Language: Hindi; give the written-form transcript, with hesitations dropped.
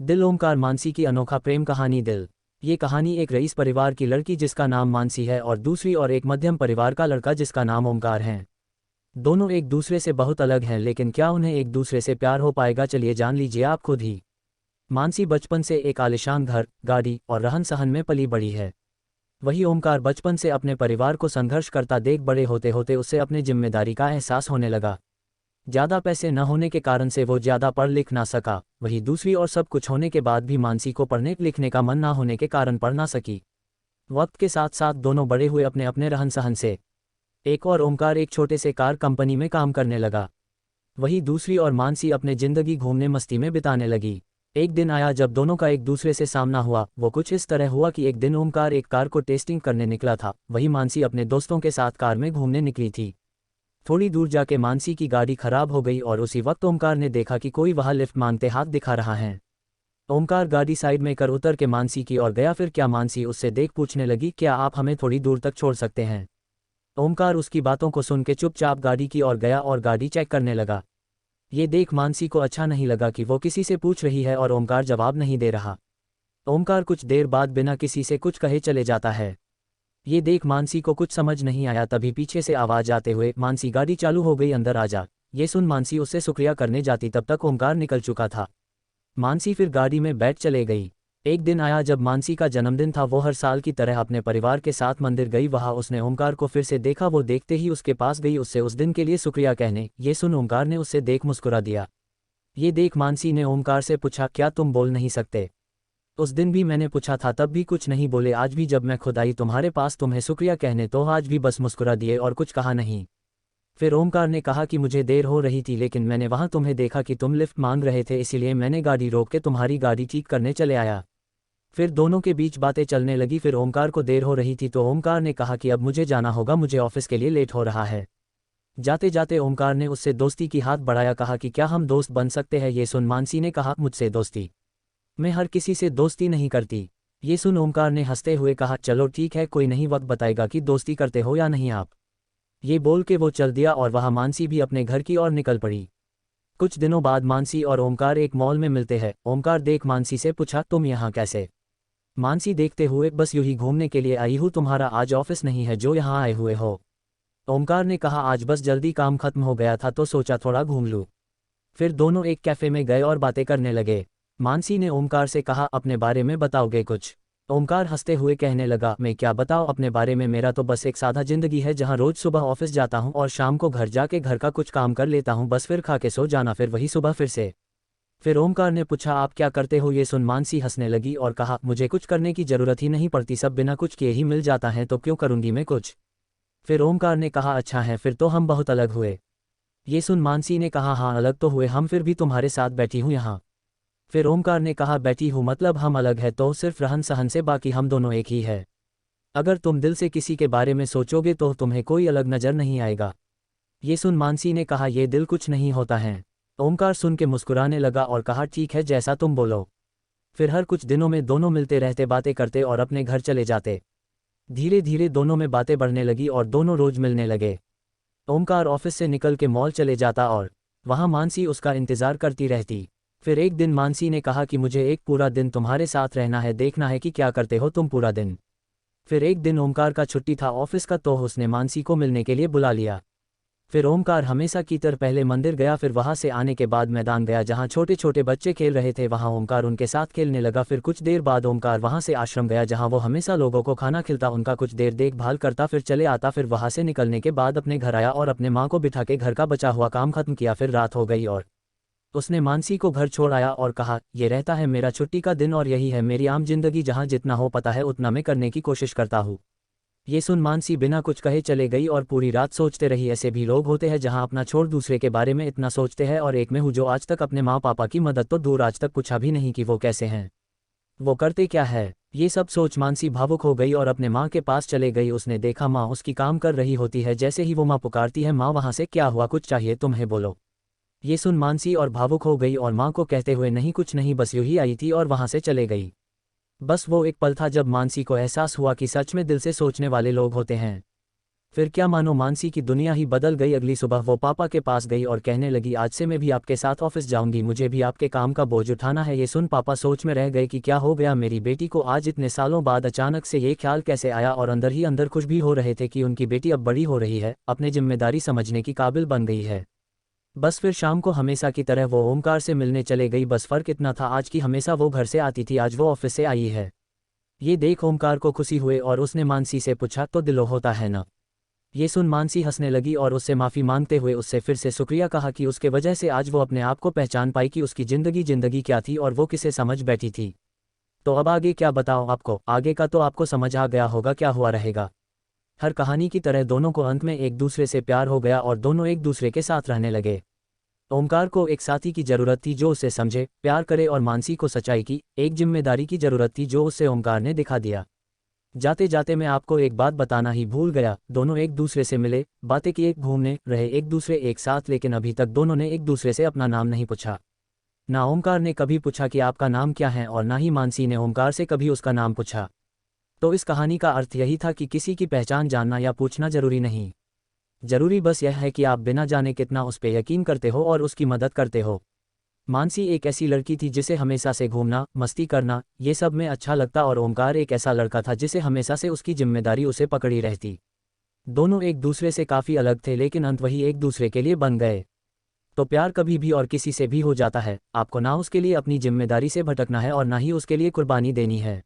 दिल ओमकार मानसी की अनोखा प्रेम कहानी। दिल ये कहानी एक रईस परिवार की लड़की जिसका नाम मानसी है और दूसरी और एक मध्यम परिवार का लड़का जिसका नाम ओमकार है। दोनों एक दूसरे से बहुत अलग हैं, लेकिन क्या उन्हें एक दूसरे से प्यार हो पाएगा, चलिए जान लीजिए आप खुद ही। मानसी बचपन से एक आलीशान घर, गाड़ी और रहन सहन में पली बड़ी है। वही ओमकार बचपन से अपने परिवार को संघर्ष करता देख बड़े होते होते उससे अपनी जिम्मेदारी का एहसास होने लगा। ज़्यादा पैसे न होने के कारण से वो ज़्यादा पढ़ लिख ना सका, वही दूसरी और सब कुछ होने के बाद भी मानसी को पढ़ने लिखने का मन ना होने के कारण पढ़ ना सकी। वक्त के साथ साथ दोनों बड़े हुए अपने अपने रहन सहन से। एक और ओमकार एक छोटे से कार कंपनी में काम करने लगा, वही दूसरी और मानसी अपने जिंदगी घूमने मस्ती में बिताने लगी। एक दिन आया जब दोनों का एक दूसरे से सामना हुआ। वो कुछ इस तरह हुआ कि एक दिन ओमकार एक कार को टेस्टिंग करने निकला था, वही मानसी अपने दोस्तों के साथ कार में घूमने निकली थी। थोड़ी दूर जाके मानसी की गाड़ी खराब हो गई और उसी वक्त ओमकार ने देखा कि कोई वहां लिफ्ट मांगते हाथ दिखा रहा है। ओमकार गाड़ी साइड में कर उतर के मानसी की ओर गया। फिर क्या मानसी उससे देख पूछने लगी, क्या आप हमें थोड़ी दूर तक छोड़ सकते हैं? ओमकार उसकी बातों को सुन के चुपचाप गाड़ी की ओर गया और गाड़ी चेक करने लगा। ये देख मानसी को अच्छा नहीं लगा कि वो किसी से पूछ रही है और ओमकार जवाब नहीं दे रहा। ओमकार कुछ देर बाद बिना किसी से कुछ कहे चले जाता है। ये देख मानसी को कुछ समझ नहीं आया, तभी पीछे से आवाज आते हुए, मानसी गाड़ी चालू हो गई, अंदर आ जा। ये सुन मानसी उससे शुक्रिया करने जाती तब तक ओमकार निकल चुका था। मानसी फिर गाड़ी में बैठ चले गई। एक दिन आया जब मानसी का जन्मदिन था। वो हर साल की तरह अपने परिवार के साथ मंदिर गई। वहां उसने ओमकार को फिर से देखा। वो देखते ही उसके पास गई उससे उस दिन के लिए शुक्रिया कहने। ये सुन ओमकार ने उससे देख मुस्कुरा दिया। ये देख मानसी ने ओमकार से पूछा, क्या तुम बोल नहीं सकते? उस दिन भी मैंने पूछा था, तब भी कुछ नहीं बोले। आज भी जब मैं खुद आई तुम्हारे पास तुम्हें शुक्रिया कहने, तो आज भी बस मुस्कुरा दिए और कुछ कहा नहीं। फिर ओमकार ने कहा कि मुझे देर हो रही थी, लेकिन मैंने वहां तुम्हें देखा कि तुम लिफ्ट मांग रहे थे, इसीलिए मैंने गाड़ी रोक के तुम्हारी गाड़ी ठीक करने चले आया। फिर दोनों के बीच बातें चलने लगी। फिर ओमकार को देर हो रही थी तो ओमकार ने कहा कि अब मुझे जाना होगा, मुझे ऑफिस के लिए लेट हो रहा है। जाते जाते ओमकार ने उससे दोस्ती की हाथ बढ़ाया, कहा कि क्या हम दोस्त बन सकते हैं? ये सुन मानसी ने कहा, मुझसे दोस्ती? मैं हर किसी से दोस्ती नहीं करती। ये सुन ओमकार ने हंसते हुए कहा, चलो ठीक है, कोई नहीं, वक्त बताएगा कि दोस्ती करते हो या नहीं आप। ये बोल के वो चल दिया और वहाँ मानसी भी अपने घर की ओर निकल पड़ी। कुछ दिनों बाद मानसी और ओमकार एक मॉल में मिलते हैं। ओमकार देख मानसी से पूछा, तुम यहाँ कैसे? मानसी देखते हुए, बस यूं ही घूमने के लिए आई हूँ, तुम्हारा आज ऑफिस नहीं है जो यहाँ आए हुए हो? ओमकार ने कहा, आज बस जल्दी काम खत्म हो गया था तो सोचा थोड़ा घूम लूँ। फिर दोनों एक कैफे में गए और बातें करने लगे। मानसी ने ओमकार से कहा, अपने बारे में बताओगे कुछ? ओमकार हंसते हुए कहने लगा, मैं क्या बताऊं अपने बारे में, मेरा तो बस एक सादा जिंदगी है जहां रोज सुबह ऑफिस जाता हूं और शाम को घर जाके घर का कुछ काम कर लेता हूं, बस फिर खा के सो जाना, फिर वही सुबह फिर से। फिर ओमकार ने पूछा, आप क्या करते हो? ये सुन मानसी हंसने लगी और कहा, मुझे कुछ करने की जरूरत ही नहीं पड़ती, सब बिना कुछ किए ही मिल जाता है, तो क्यों करूंगी मैं कुछ? फिर ओमकार ने कहा, अच्छा है, फिर तो हम बहुत अलग हुए। ये सुन मानसी ने कहा, हाँ अलग तो हुए हम, फिर भी तुम्हारे साथ बैठी हूँ यहाँ। फिर ओमकार ने कहा, बैठी हूँ मतलब हम अलग है तो सिर्फ रहन सहन से, बाकी हम दोनों एक ही है। अगर तुम दिल से किसी के बारे में सोचोगे तो तुम्हें कोई अलग नजर नहीं आएगा। ये सुन मानसी ने कहा, ये दिल कुछ नहीं होता है। ओमकार सुन के मुस्कुराने लगा और कहा, ठीक है, जैसा तुम बोलो। फिर हर कुछ दिनों में दोनों मिलते रहते, बातें करते और अपने घर चले जाते। धीरे धीरे दोनों में बातें बढ़ने लगी और दोनों रोज मिलने लगे। ओमकार ऑफिस से निकल के मॉल चले जाता और वहाँ मानसी उसका इंतजार करती रहती। फिर एक दिन मानसी ने कहा कि मुझे एक पूरा दिन तुम्हारे साथ रहना है, देखना है कि क्या करते हो तुम पूरा दिन। फिर एक दिन ओमकार का छुट्टी था ऑफिस का, तो उसने मानसी को मिलने के लिए बुला लिया। फिर ओमकार हमेशा की तरह पहले मंदिर गया, फिर वहां से आने के बाद मैदान गया जहां छोटे छोटे बच्चे खेल रहे थे, वहां ओमकार उनके साथ खेलने लगा। फिर कुछ देर बाद ओमकार वहां से आश्रम गया जहां वो हमेशा लोगों को खाना खिलता, उनका कुछ देर देखभाल करता, फिर चले आता। फिर वहां से निकलने के बाद अपने घर आया और अपने माँ को बिठा के घर का बचा हुआ काम खत्म किया। फिर रात हो गई और उसने मानसी को घर छोड़ आया और कहा, ये रहता है मेरा छुट्टी का दिन और यही है मेरी आम जिंदगी, जहां जितना हो पता है उतना मैं करने की कोशिश करता हूँ। ये सुन मानसी बिना कुछ कहे चले गई और पूरी रात सोचते रही। ऐसे भी लोग होते हैं जहां अपना छोड़ दूसरे के बारे में इतना सोचते हैं, और एक मैं हूँ जो आज तक अपने माँ पापा की मदद तो दूर आज तक पूछा भी नहीं कि वो कैसे हैं, वो करते क्या है। ये सब सोच मानसी भावुक हो गई और अपने माँ के पास चले गई। उसने देखा माँ उसकी काम कर रही होती है। जैसे ही वो माँ पुकारती है, माँ वहाँ से, क्या हुआ, कुछ चाहिए तुम्हें, बोलो। ये सुन मानसी और भावुक हो गई और माँ को कहते हुए, नहीं कुछ नहीं, बस यूं ही आई थी, और वहाँ से चले गई। बस वो एक पल था जब मानसी को एहसास हुआ कि सच में दिल से सोचने वाले लोग होते हैं। फिर क्या मानो मानसी की दुनिया ही बदल गई। अगली सुबह वो पापा के पास गई और कहने लगी, आज से मैं भी आपके साथ ऑफिस जाऊंगी, मुझे भी आपके काम का बोझ उठाना है। ये सुन पापा सोच में रह गए कि क्या हो गया मेरी बेटी को, आज इतने सालों बाद अचानक से ये ख्याल कैसे आया, और अंदर ही अंदर खुश भी हो रहे थे कि उनकी बेटी अब बड़ी हो रही है, अपने जिम्मेदारी समझने की काबिल बन गई है। बस फिर शाम को हमेशा की तरह वो ओमकार से मिलने चले गई। बस फर्क इतना था, आज की हमेशा वो घर से आती थी, आज वो ऑफिस से आई है। ये देख ओमकार को खुशी हुए और उसने मानसी से पूछा, तो दिलो होता है ना। ये सुन मानसी हंसने लगी और उससे माफ़ी मांगते हुए उससे फिर से शुक्रिया कहा कि उसके वजह से आज वो अपने आप को पहचान पाई कि उसकी जिंदगी क्या थी और वो किसे समझ बैठी थी। तो अब आगे क्या बताओ आपको, आगे का तो आपको समझ आ गया होगा क्या हुआ रहेगा। हर कहानी की तरह दोनों को अंत में एक दूसरे से प्यार हो गया और दोनों एक दूसरे के साथ रहने लगे। ओमकार को एक साथी की जरूरत थी जो उसे समझे, प्यार करे, और मानसी को सच्चाई की, एक जिम्मेदारी की जरूरत थी जो उसे ओमकार ने दिखा दिया। जाते जाते मैं आपको एक बात बताना ही भूल गया, दोनों एक दूसरे से मिले, बातें किए, घूमने रहे एक दूसरे एक साथ, लेकिन अभी तक दोनों ने एक दूसरे से अपना नाम नहीं पूछा। ना ओमकार ने कभी पूछा कि आपका नाम क्या है, और ना ही मानसी ने ओमकार से कभी उसका नाम पूछा। तो इस कहानी का अर्थ यही था कि किसी की पहचान जानना या पूछना जरूरी नहीं। जरूरी बस यह है कि आप बिना जाने कितना उस पर यकीन करते हो और उसकी मदद करते हो। मानसी एक ऐसी लड़की थी जिसे हमेशा से घूमना, मस्ती करना, ये सब में अच्छा लगता, और ओमकार एक ऐसा लड़का था जिसे हमेशा से उसकी जिम्मेदारी उसे पकड़ी रहती। दोनों एक दूसरे से काफ़ी अलग थे, लेकिन अंत वही एक दूसरे के लिए बन गए। तो प्यार कभी भी और किसी से भी हो जाता है, आपको ना उसके लिए अपनी जिम्मेदारी से भटकना है और ना ही उसके लिए कुर्बानी देनी है।